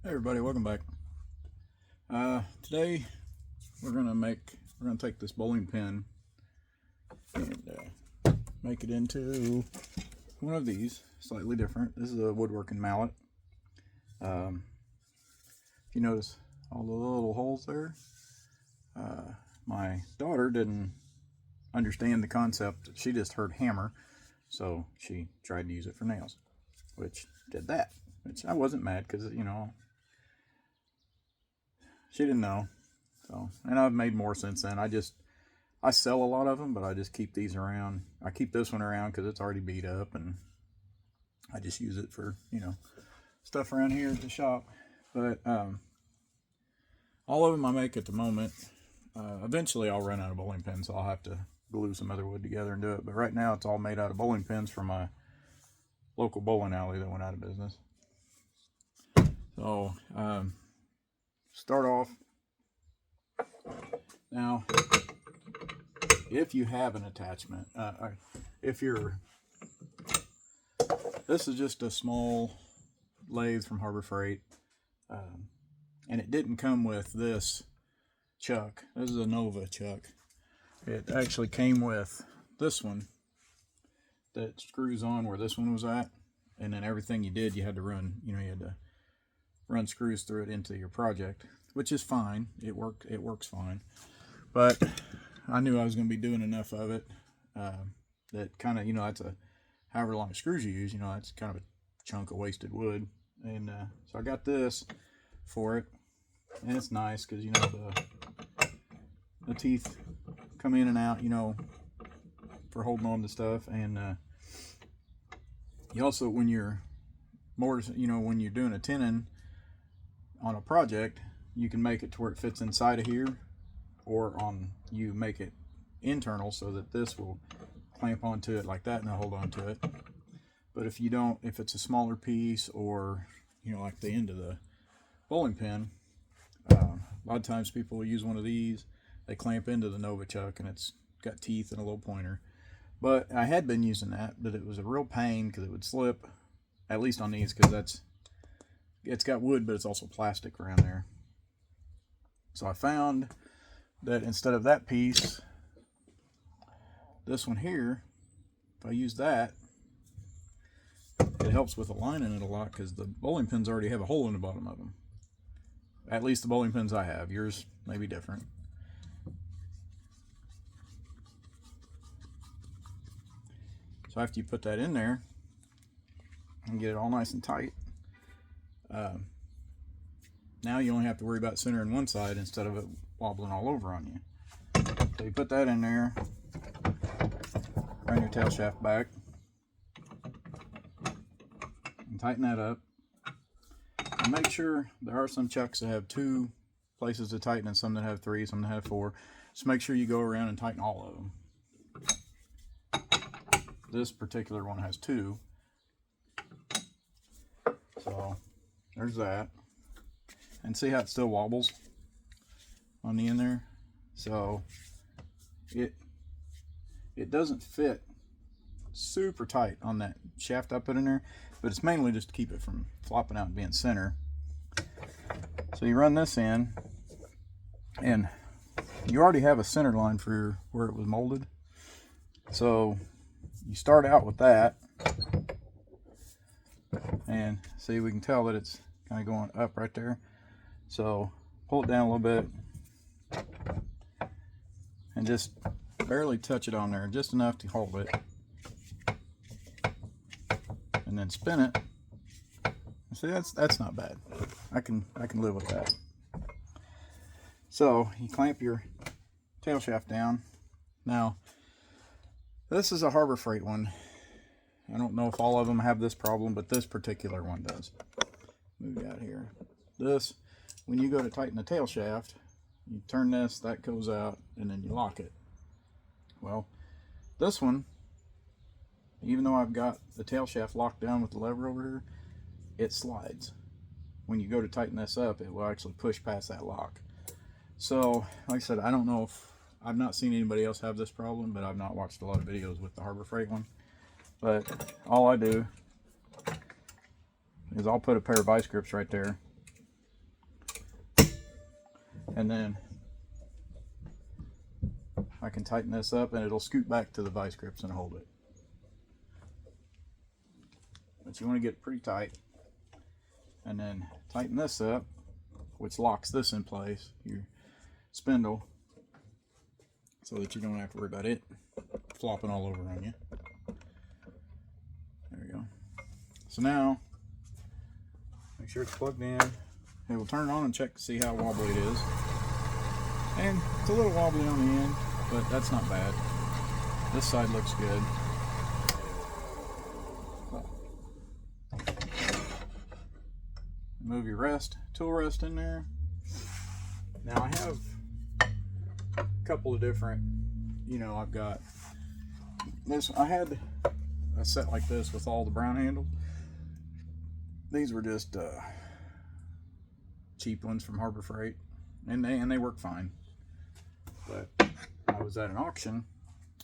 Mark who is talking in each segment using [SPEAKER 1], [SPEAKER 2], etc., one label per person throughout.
[SPEAKER 1] Hey everybody, welcome back. Today we're gonna take this bowling pin and make it into one of these, slightly different. This is a woodworking mallet. If you notice all the little holes there, my daughter didn't understand the concept. She just heard hammer, so she tried to use it for nails, which did that. Which I wasn't mad because she didn't know. So, and I've made more since then. I sell a lot of them, but I just keep these around. I keep this one around because it's already beat up, and I just use it for, stuff around here at the shop. But all of them I make at the moment. Eventually I'll run out of bowling pins, so I'll have to glue some other wood together and do it. But right now it's all made out of bowling pins from my local bowling alley that went out of business. So, start off. Now, if you have an attachment, this is just a small lathe from Harbor Freight, and it didn't come with this chuck. This is a Nova chuck. It actually came with this one that screws on where this one was at, and then everything you did, you had to run, you had to run screws through it into your project, which is fine. It works fine. But I knew I was going to be doing enough of it that kind of, that's a however long screws you use, that's kind of a chunk of wasted wood. And so I got this for it, and it's nice because the teeth come in and out, for holding on to stuff. And you also, when you're when you're doing a tenon on a project, you can make it to where it fits inside of here, or you make it internal so that this will clamp onto it like that and hold on to it. But if it's a smaller piece, or like the end of the bowling pin, a lot of times people will use one of these. They clamp into the Nova chuck, and it's got teeth and a little pointer. But I had been using that, but it was a real pain because it would slip, at least on these, because it's got wood, but it's also plastic around there. So I found that instead of that piece, this one here, if I use that, it helps with aligning it a lot, because the bowling pins already have a hole in the bottom of them. At least the bowling pins I have. Yours may be different. So after you put that in there and get it all nice and tight, now you only have to worry about centering one side instead of it wobbling all over on you. So you put that in there, run your tail shaft back, and tighten that up. And make sure, there are some chucks that have 2 places to tighten, and some that have 3, some that have 4. Just make sure you go around and tighten all of them. This particular one has 2. So there's that. And see how it still wobbles on the end there? So it doesn't fit super tight on that shaft I put in there, but it's mainly just to keep it from flopping out and being center. So you run this in, and you already have a center line for where it was molded. So you start out with that, and see, we can tell that it's kind of going up right there. So pull it down a little bit and just barely touch it on there, just enough to hold it, and then spin it. See, that's not bad. I can live with that. So you clamp your tail shaft down. Now, this is a Harbor Freight one. I don't know if all of them have this problem, but this particular one does. Move out here. This, when you go to tighten the tail shaft, you turn this, that goes out, and then you lock it. Well, this one, even though I've got the tail shaft locked down with the lever over here, it slides. When you go to tighten this up, it will actually push past that lock. So, like I said, I don't know if I've not seen anybody else have this problem, but I've not watched a lot of videos with the Harbor Freight one. But all I do is I'll put a pair of vice grips right there, And then I can tighten this up and it'll scoot back to the vice grips and hold it. But you want to get it pretty tight. And then tighten this up, which locks this in place, your spindle, so that you don't have to worry about it flopping all over on you. There we go. So now, make sure it's plugged in. It will turn it on and check to see how wobbly it is. And it's a little wobbly on the end, but that's not bad. This side looks good. So, move your tool rest in there. Now I have a couple of different, I've got this. I had a set like this with all the brown handles. These were just cheap ones from Harbor Freight, and they work fine. But I was at an auction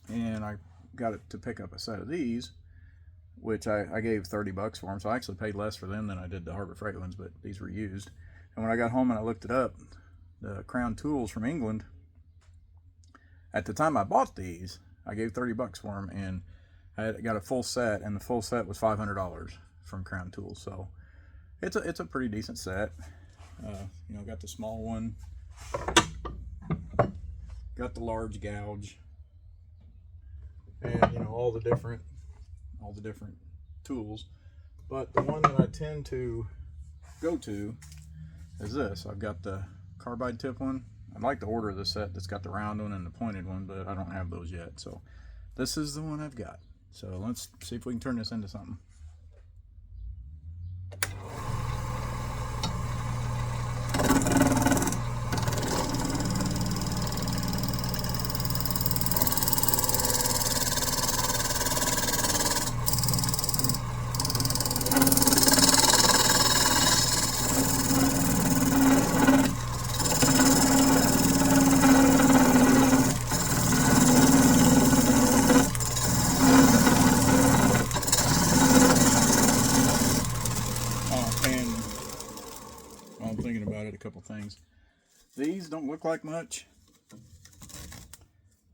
[SPEAKER 1] and I got it to pick up a set of these, which I gave 30 bucks for them. So I actually paid less for them than I did the Harbor Freight ones, but these were used. And when I got home and I looked it up, the Crown Tools from England, at the time I bought these, I gave 30 bucks for them, and I got a full set, and the full set was $500 from Crown Tools. So it's a pretty decent set. Got the small one, got the large gouge, and all the different tools. But the one that I tend to go to is this. I've got the carbide tip one. I'd like to order the set that's got the round one and the pointed one, but I don't have those yet. So this is the one I've got. So let's see if we can turn this into something. A couple things. These don't look like much,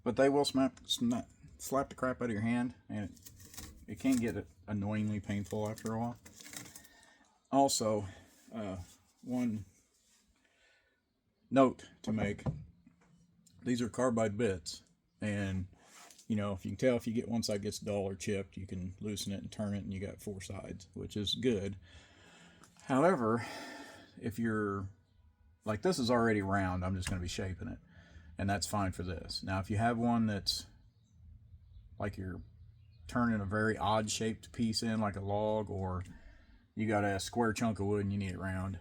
[SPEAKER 1] but they will slap the crap out of your hand, and it can get annoyingly painful after a while. Also, one note to make: these are carbide bits, and if you can tell, if you get one side gets dull or chipped, you can loosen it and turn it, and you got 4 sides, which is good. However, if you're like, this is already round, I'm just going to be shaping it, and that's fine for this. Now if you have one that's like you're turning a very odd shaped piece in, like a log, or you got a square chunk of wood and you need it round,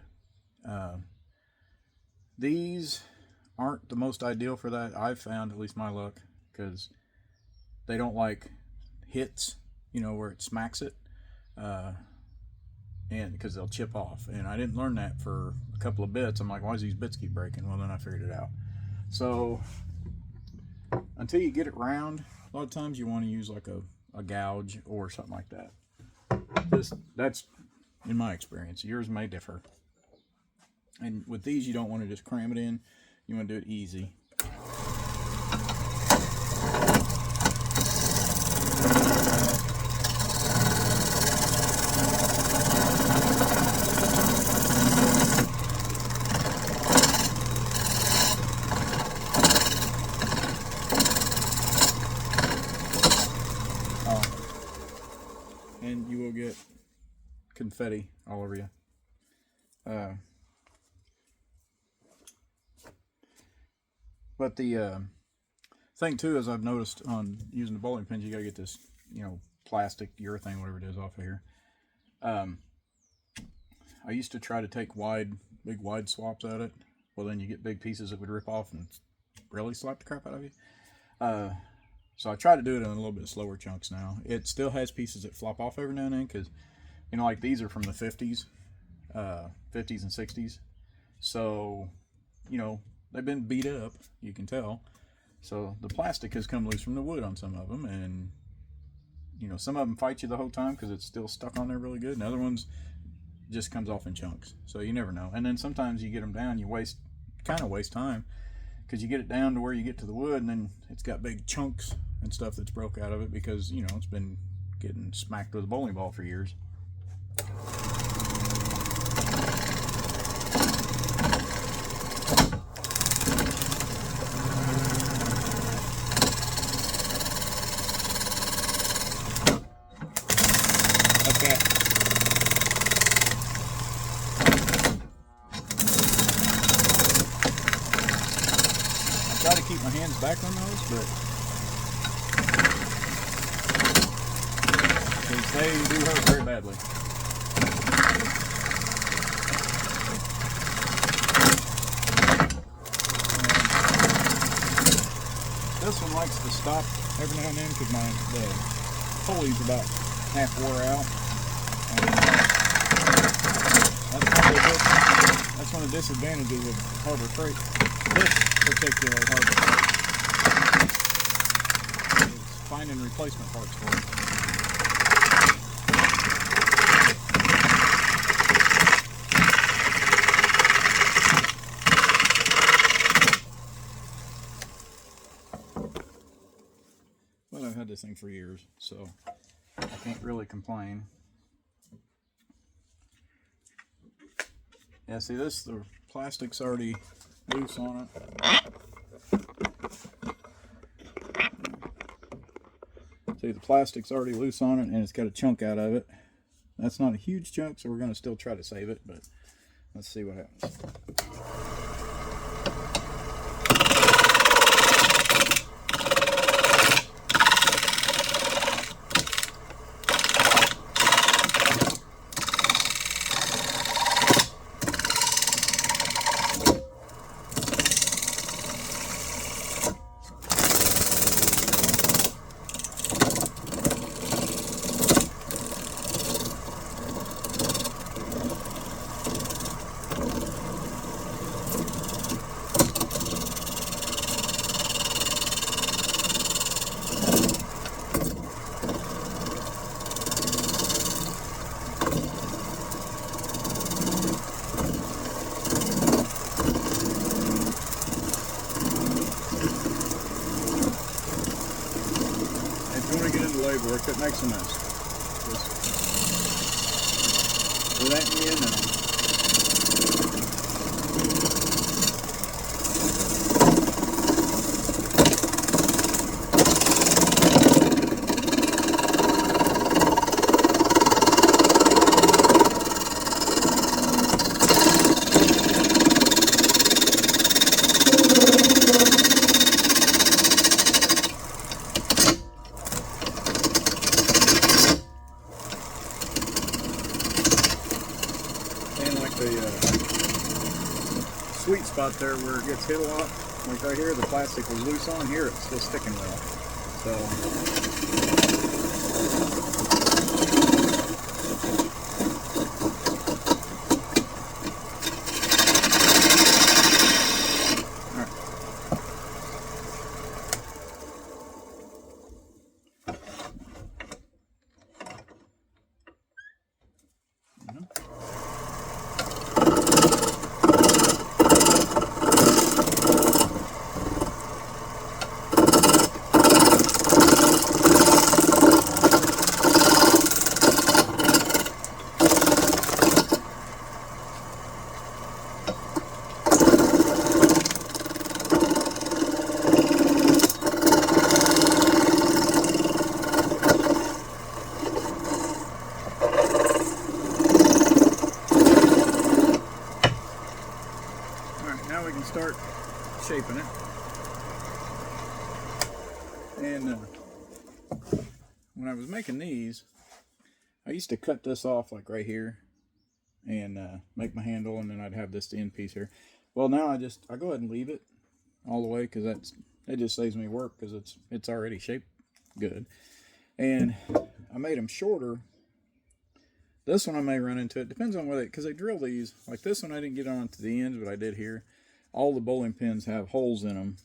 [SPEAKER 1] these aren't the most ideal for that. I've found, at least my luck, because they don't like hits, where it smacks it, and because they'll chip off. And I didn't learn that for a couple of bits. I'm like, why does these bits keep breaking? Well, then I figured it out. So until you get it round, a lot of times you want to use like a gouge or something like that. That's in my experience. Yours may differ. And with these, you don't want to just cram it in. You want to do it easy. And you will get confetti all over you. But the thing too is, I've noticed on using the bowling pins, you gotta get this, plastic, urethane, whatever it is, off of here. I used to try to take big wide swaps at it. Well, then you get big pieces that would rip off and really slap the crap out of you. So I try to do it in a little bit slower chunks now. It still has pieces that flop off every now and then, because, like these are from the 50s and 60s. So, they've been beat up, you can tell. So the plastic has come loose from the wood on some of them, and, some of them fight you the whole time because it's still stuck on there really good, and other ones just comes off in chunks. So you never know. And then sometimes you get them down, you waste kind of waste time, because you get it down to where you get to the wood, and then it's got big chunks and stuff that's broke out of it because, you know, it's been getting smacked with a bowling ball for years. Okay. I try to keep my hands back on those, but they do hurt very badly. This one likes to stop every now and then because the pulley's about half wore out. That's one of the disadvantages of Harbor Freight. This particular Harbor Freight is finding replacement parts for it. Well, I've had this thing for years, so I can't really complain. Yeah, see this, the plastic's already loose on it. See, the plastic's already loose on it, and it's got a chunk out of it. That's not a huge chunk, so we're going to still try to save it, but let's see what happens. Work that makes a mess. Just throw that in the end now. Sweet spot there where it gets hit a lot, like right here, the plastic was loose on here, it's still sticking well. Now we can start shaping it. And when I was making these, I used to cut this off like right here and make my handle, and then I'd have this end piece here. Well, now I go ahead and leave it all the way because it just saves me work because it's already shaped good. And I made them shorter. This one I may run into it. Depends on whether, because they drill these. Like this one I didn't get on to the ends, but I did here. All the bowling pins have holes in them.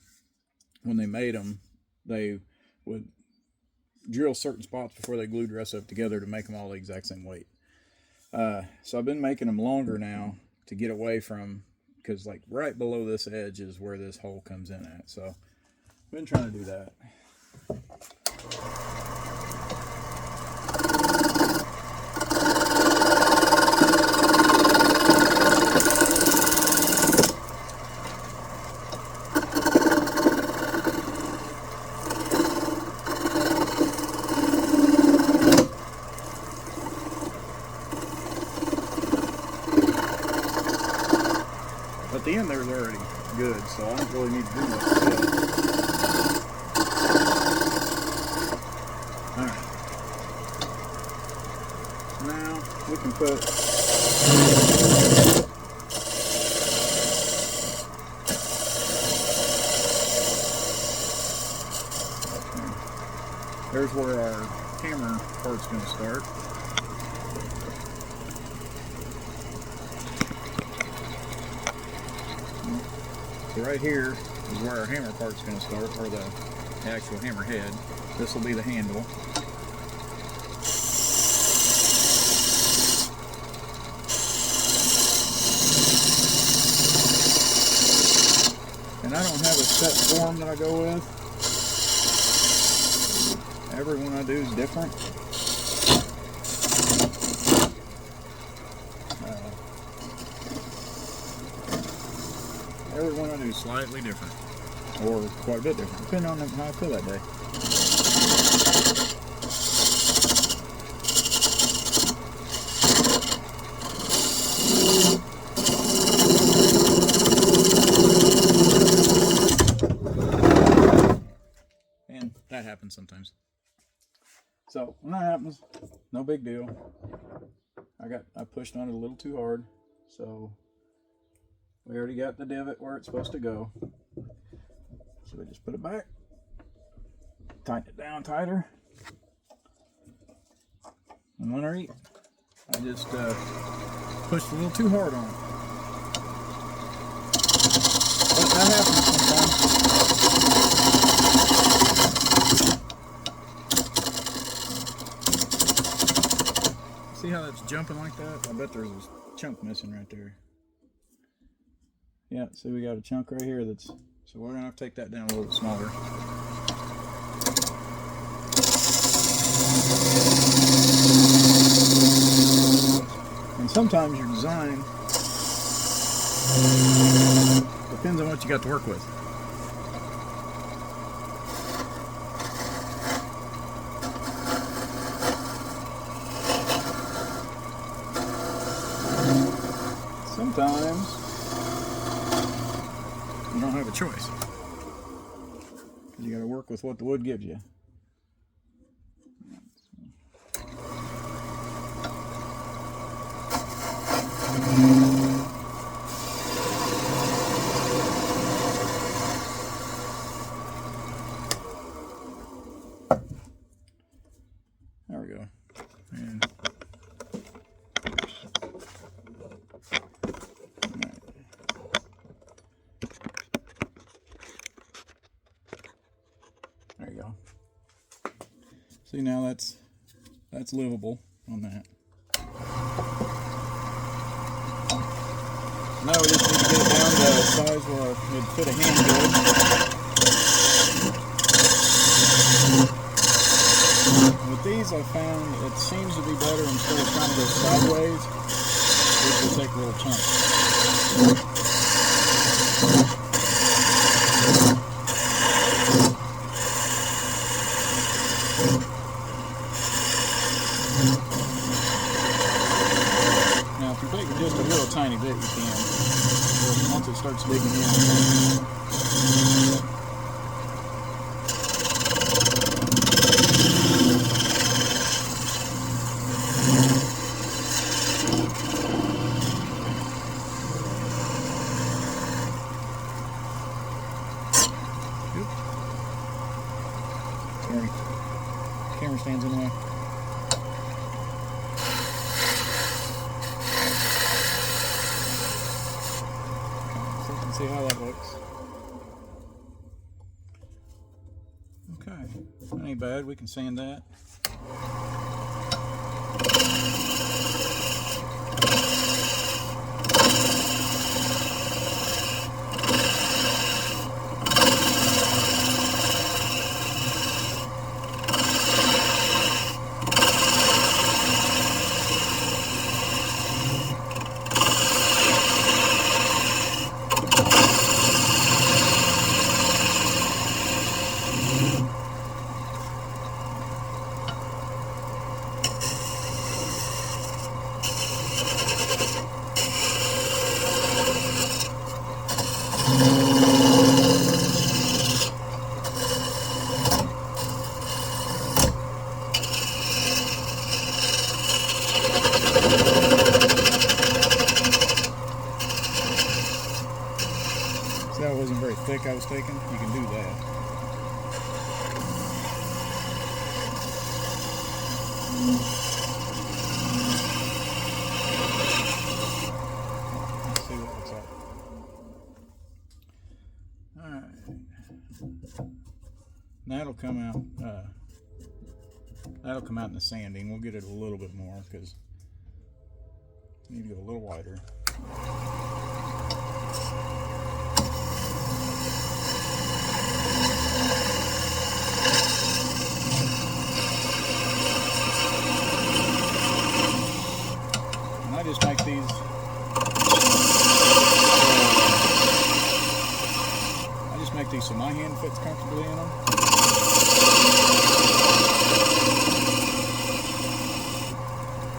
[SPEAKER 1] When they made them, they would drill certain spots before they glued the rest of it together to make them all the exact same weight. So I've been making them longer now to get away from because like right below this edge is where this hole comes in at. So I've been trying to do that. But the end there's already good, so I don't really need to do much to it. Alright. Now we can put there's where our hammer part's going to start. So right here is where our hammer part's going to start, or the actual hammer head. This will be the handle. And I don't have a set form that I go with. Every one I do is different. Every one I do is slightly different, or quite a bit different, depending on how I feel that day. And that happens sometimes. So when that happens, no big deal. I pushed on it a little too hard, so we already got the divot where it's supposed to go. So we just put it back, tighten it down tighter. And when I just pushed a little too hard on it. But that happens sometimes. See how that's jumping like that? I bet there's a chunk missing right there. Yeah, see we got a chunk right here so we're gonna have to take that down a little bit smaller. And sometimes your design depends on what you got to work with. Sometimes you don't have a choice. You got to work with what the wood gives you. There we go. And there you go. See, now that's livable on that. Now we just need to get it down to a size where it'd fit a hand good. With these I found it seems to be better instead of trying to go sideways, we just take a little chunk. Now if you're taking just a little tiny bit you can, once it starts digging in. Sorry, camera stands in the way. So you can see how that looks. Okay, that ain't bad. We can sand that. See how it wasn't very thick I was taking? You can do that. Let's see what looks like. Alright. That'll come out. That'll come out in the sanding. We'll get it a little bit more because we need to go a little wider. And I just make these. I just make these so my hand fits comfortably in them.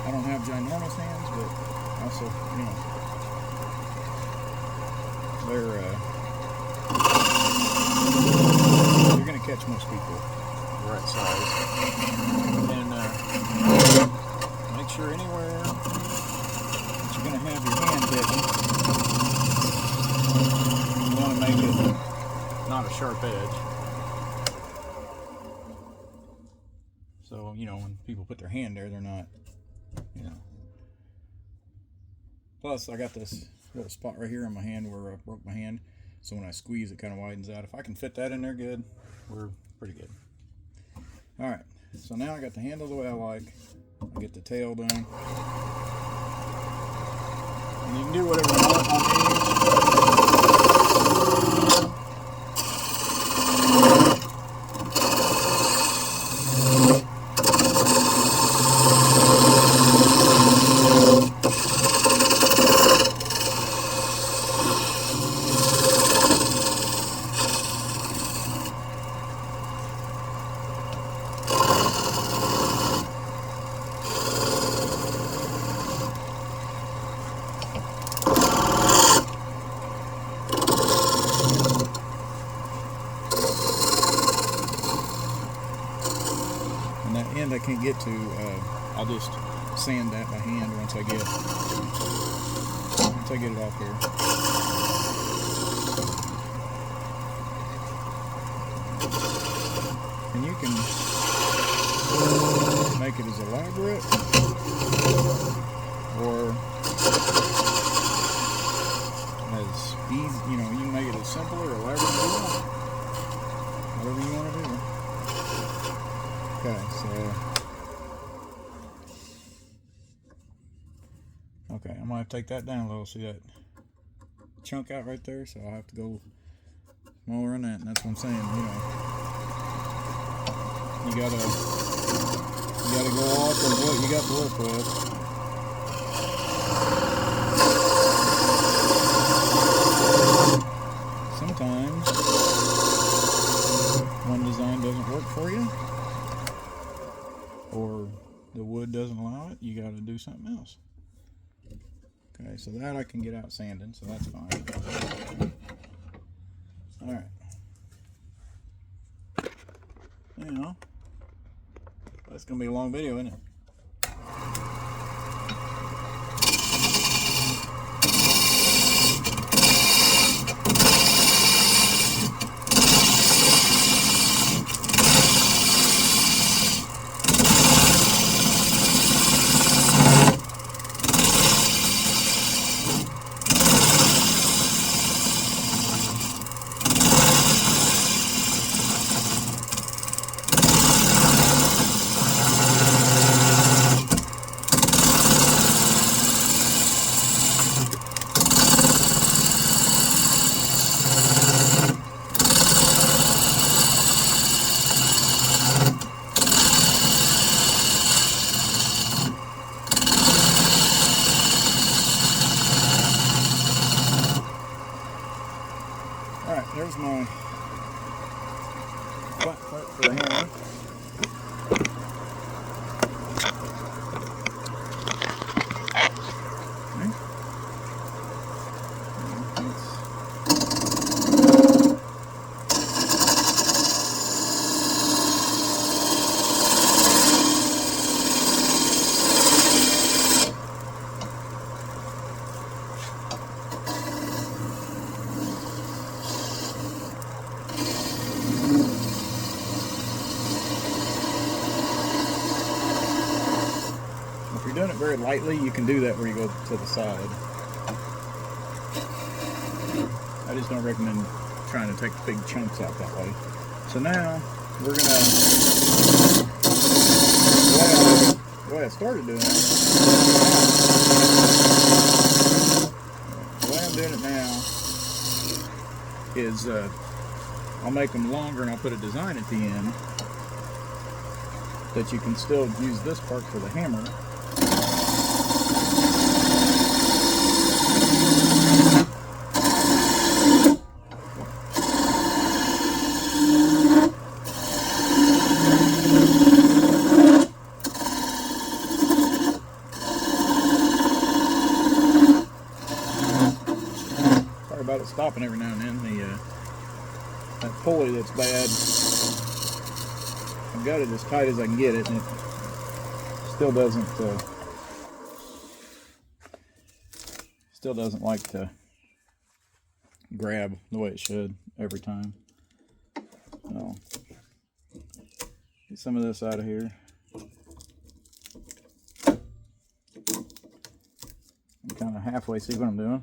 [SPEAKER 1] I don't have ginormous hands, but also, you know, they're going to catch most people the right size. And make sure anywhere that you're going to have your hand hitting, you want to make it not a sharp edge. So, you know, when people put their hand there, they're not, you know. Plus, I got this little spot right here on my hand where I broke my hand. So when I squeeze, it kind of widens out. If I can fit that in there good, we're pretty good. Alright, so now I got the handle the way I like. I get the tail done. And you can do whatever you want on I can't get to, I'll just sand that by hand once I get it off here. And you can make it as elaborate or as easy, you know, you can make it as simple or elaborate as you want. Whatever you want to do. Okay, so okay, I'm gonna have to take that down a little. See that chunk out right there? So I'll have to go smaller on that, and that's what I'm saying. You know, you gotta go off of what you got to work with. Sometimes one design doesn't work for you, or the wood doesn't allow it, you got to do something else. Okay, so that I can get out sanding, so that's fine. Alright. Now, that's going to be a long video, isn't it? Alright, there's my flat part for the hammer. very lightly, you can do that where you go to the side. I just don't recommend trying to take big chunks out that way. So now we're gonna, the way I started doing it, the way I'm doing it now is I'll make them longer and I'll put a design at the end that you can still use this part for the hammer. Sorry about it stopping every now and then. That pulley that's bad, I've got it as tight as I can get it, and it still doesn't like to grab the way it should every time. So get some of this out of here. I'm kind of halfway see what I'm doing.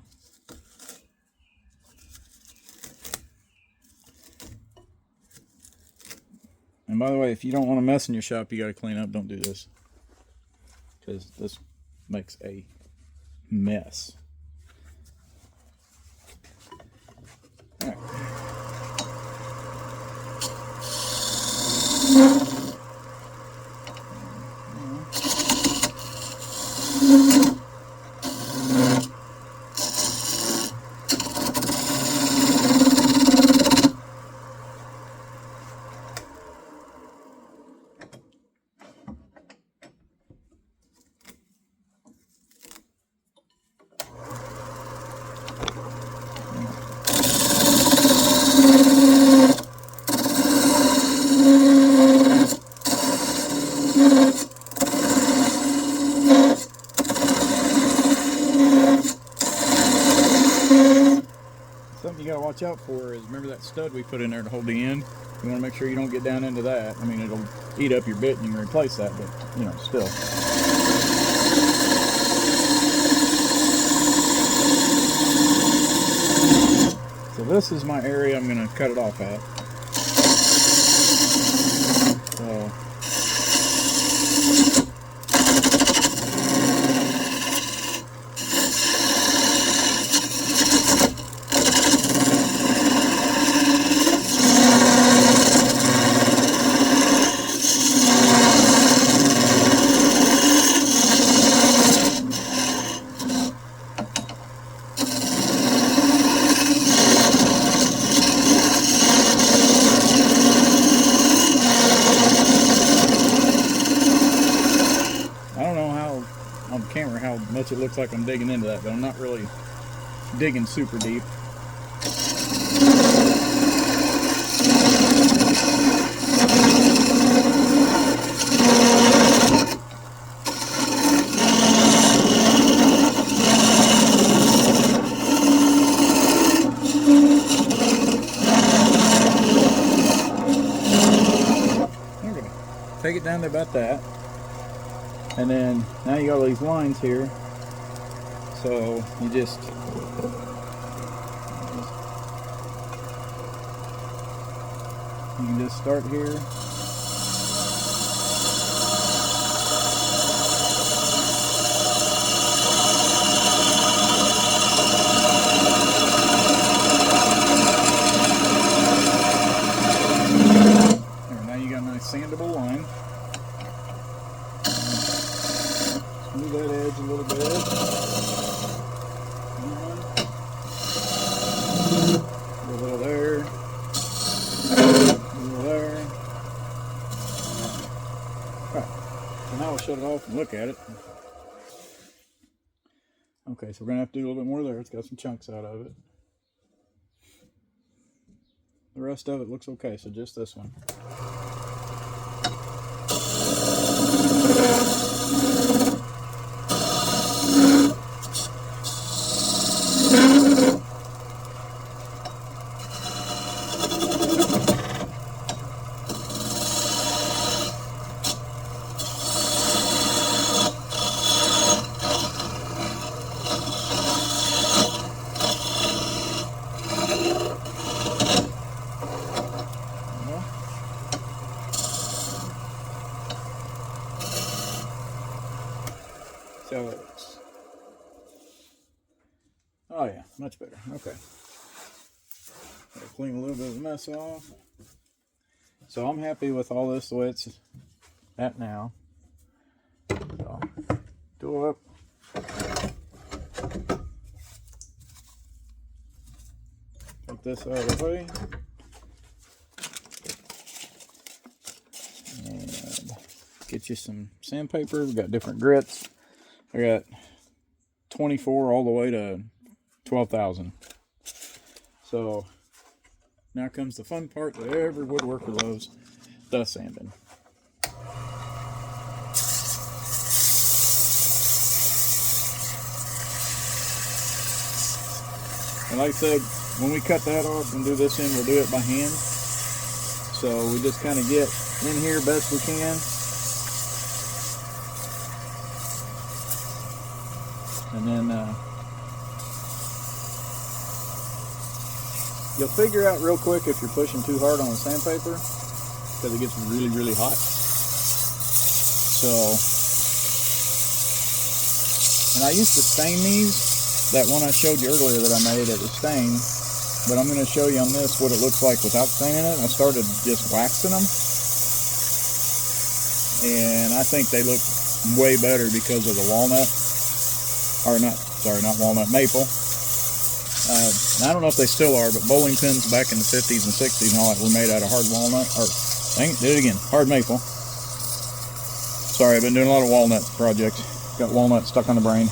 [SPEAKER 1] And by the way, if you don't want to mess in your shop, you got to clean up. Don't do this, because this makes a mess. All right. Something you gotta watch out for is, remember that stud we put in there to hold the end? You wanna make sure you don't get down into that. I mean, it'll eat up your bit and you can replace that, but you know, still. So this is my area I'm gonna cut it off at. So on camera how much it looks like I'm digging into that, but I'm not really digging super deep. Okay, take it down to about that. And then now you got all these lines here, so you just start here. There, now you got a nice sandable line. Move that edge a little bit. A little there. A little there. Alright, so now we'll shut it off and look at it. Okay, so we're going to have to do a little bit more there. It's got some chunks out of it. The rest of it looks okay, so just this one. Oh yeah, much better. Okay. Gotta clean a little bit of the mess off. So I'm happy with all this the way it's at now. So, go up. Take this out of the way. And get you some sandpaper. We got different grits. I got 24 all the way to 12,000. So now comes the fun part that every woodworker loves, the sanding. And like I said, when we cut that off and do this in, we'll do it by hand. So we just kind of get in here best we can. And then you'll figure out real quick if you're pushing too hard on the sandpaper, because it gets really, really hot. So, and I used to stain these. That one I showed you earlier that I made, it was stained. But I'm going to show you on this what it looks like without staining it. I started just waxing them. And I think they look way better because of the walnut. Or not, sorry, not walnut, maple. And I don't know if they still are, but bowling pins back in the 50s and 60s and all that were made out of hard walnut. Or, dang it, did it again, hard maple. Sorry, I've been doing a lot of walnut projects. Got walnut stuck on the brain.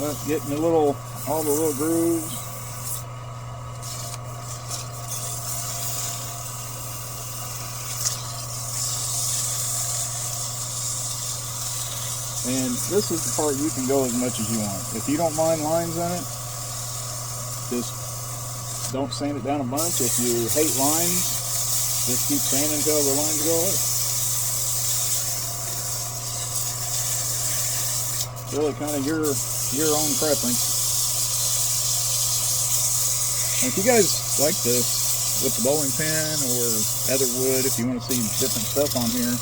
[SPEAKER 1] Well, getting all the little grooves. And this is the part you can go as much as you want. If you don't mind lines in it, just don't sand it down a bunch. If you hate lines, just keep sanding until the lines go away. Really kind of your own preference. And if you guys like this with the bowling pin or other wood, if you want to see different stuff on here,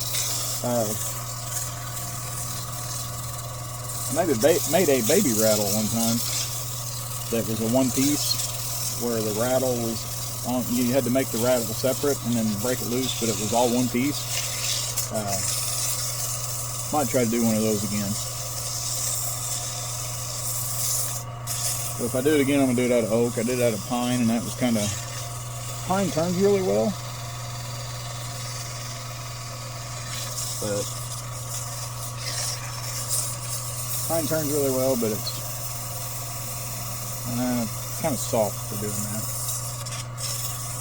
[SPEAKER 1] I made a baby rattle one time that was a one piece where the rattle was on, you had to make the rattle separate and then break it loose, but it was all one piece. Might try to do one of those again. So if I do it again, I'm going to do it out of oak. I did it out of pine, and that was kind of... Pine turns really well. But... Pine turns really well, but it's... kind of soft for doing that.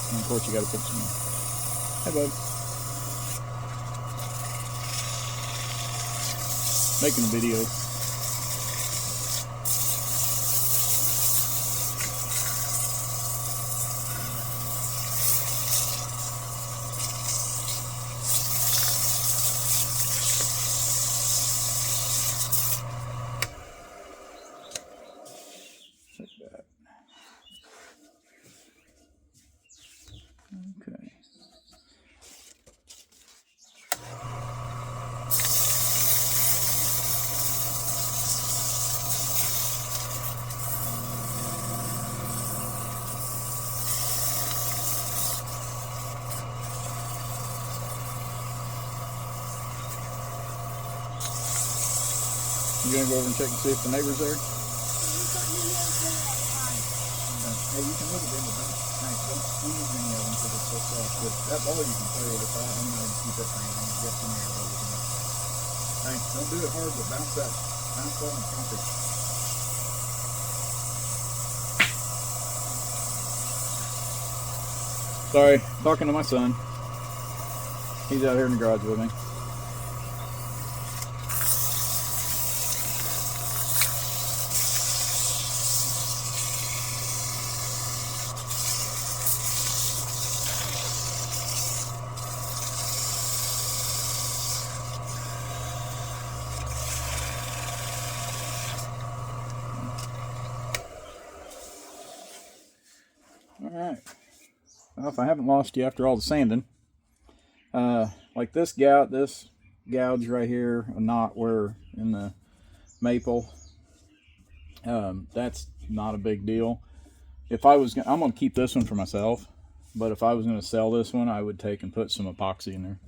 [SPEAKER 1] And of course, you got to put some... Hey, bud. Making a video. Okay. You gonna go over and check and see if the neighbor's there? Hey, you can look at them, but don't squeeze any of them because it's so soft. But that's all you can play with. I'm going to keep that thing on. Get some air over it. Hey, don't do it hard, but bounce that on the concrete. Sorry, talking to my son. He's out here in the garage with me. Alright, well, if I haven't lost you after all the sanding, Like this gouge right here, a knot where in the maple, that's not a big deal. If I was, I'm gonna keep this one for myself, but if I was gonna sell this one, I would take and put some epoxy in there.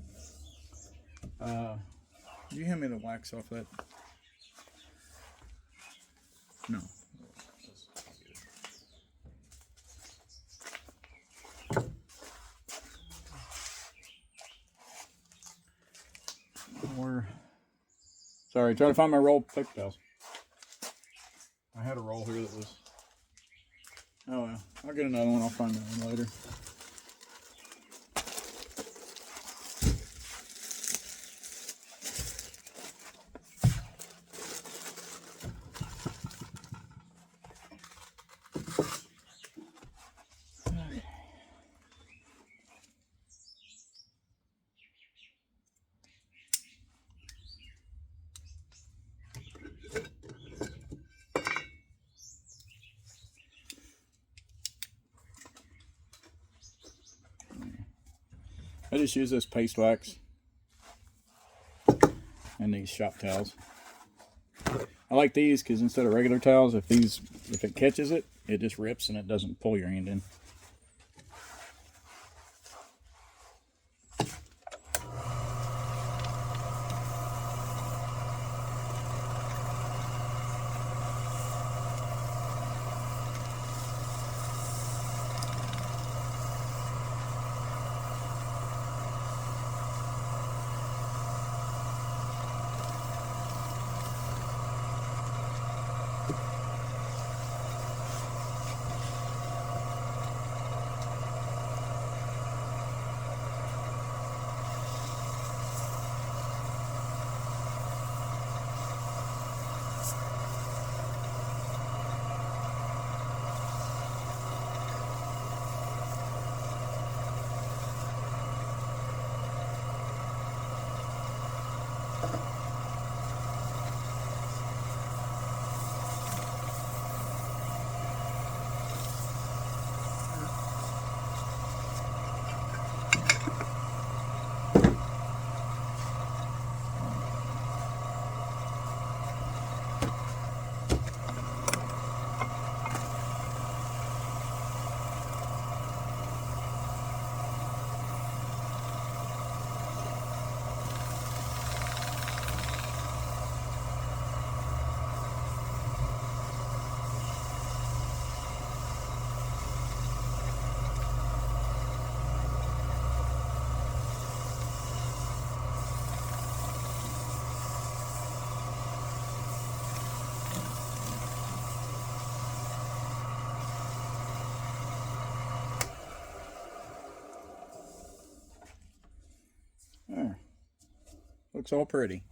[SPEAKER 1] Can you hand me the wax off that? No. Sorry, trying to find my roll of paper towels. I had a roll here that was. Oh well, I'll get another one. I'll find that one later. I just use this paste wax and these shop towels. I like these because instead of regular towels, if it catches it, it just rips and it doesn't pull your hand in. There. Looks all pretty.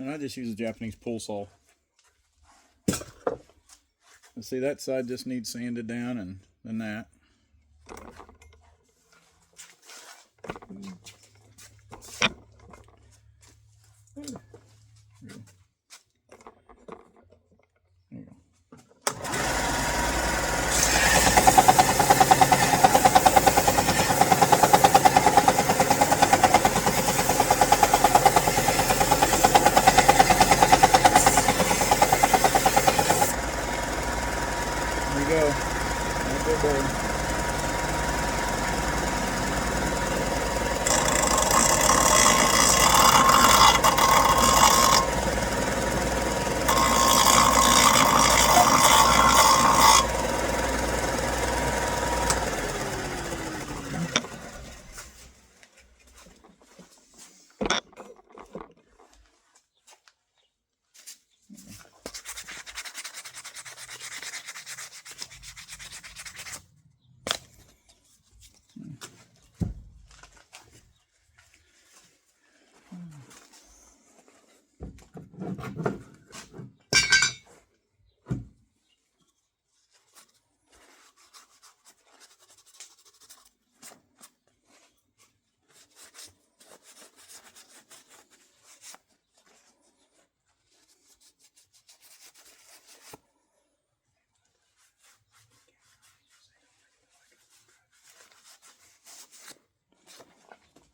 [SPEAKER 1] And I just use a Japanese pull saw. And see, that side just needs sanded down, and then that. There you go. There you go. Have a good day.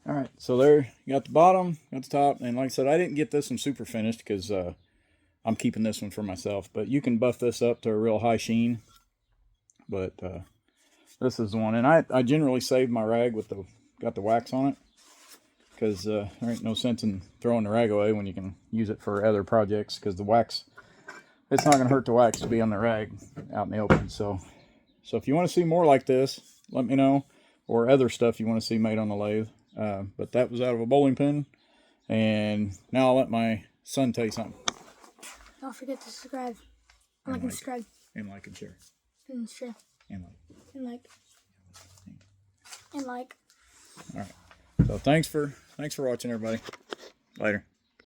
[SPEAKER 1] All right, so there you got the bottom, got the top, and like I said, I didn't get this one super finished because I'm keeping this one for myself. But you can buff this up to a real high sheen. But this is the one, and I generally save my rag with got the wax on it because there ain't no sense in throwing the rag away when you can use it for other projects. Because the wax, it's not gonna hurt the wax to be on the rag out in the open. So if you want to see more like this, let me know, or other stuff you want to see made on the lathe. But that was out of a bowling pin, and now I'll let my son tell you something.
[SPEAKER 2] Don't forget to subscribe. Like and subscribe.
[SPEAKER 1] And like and share.
[SPEAKER 2] And share.
[SPEAKER 1] And like.
[SPEAKER 2] And like. And like.
[SPEAKER 1] All right. So thanks for watching, everybody. Later.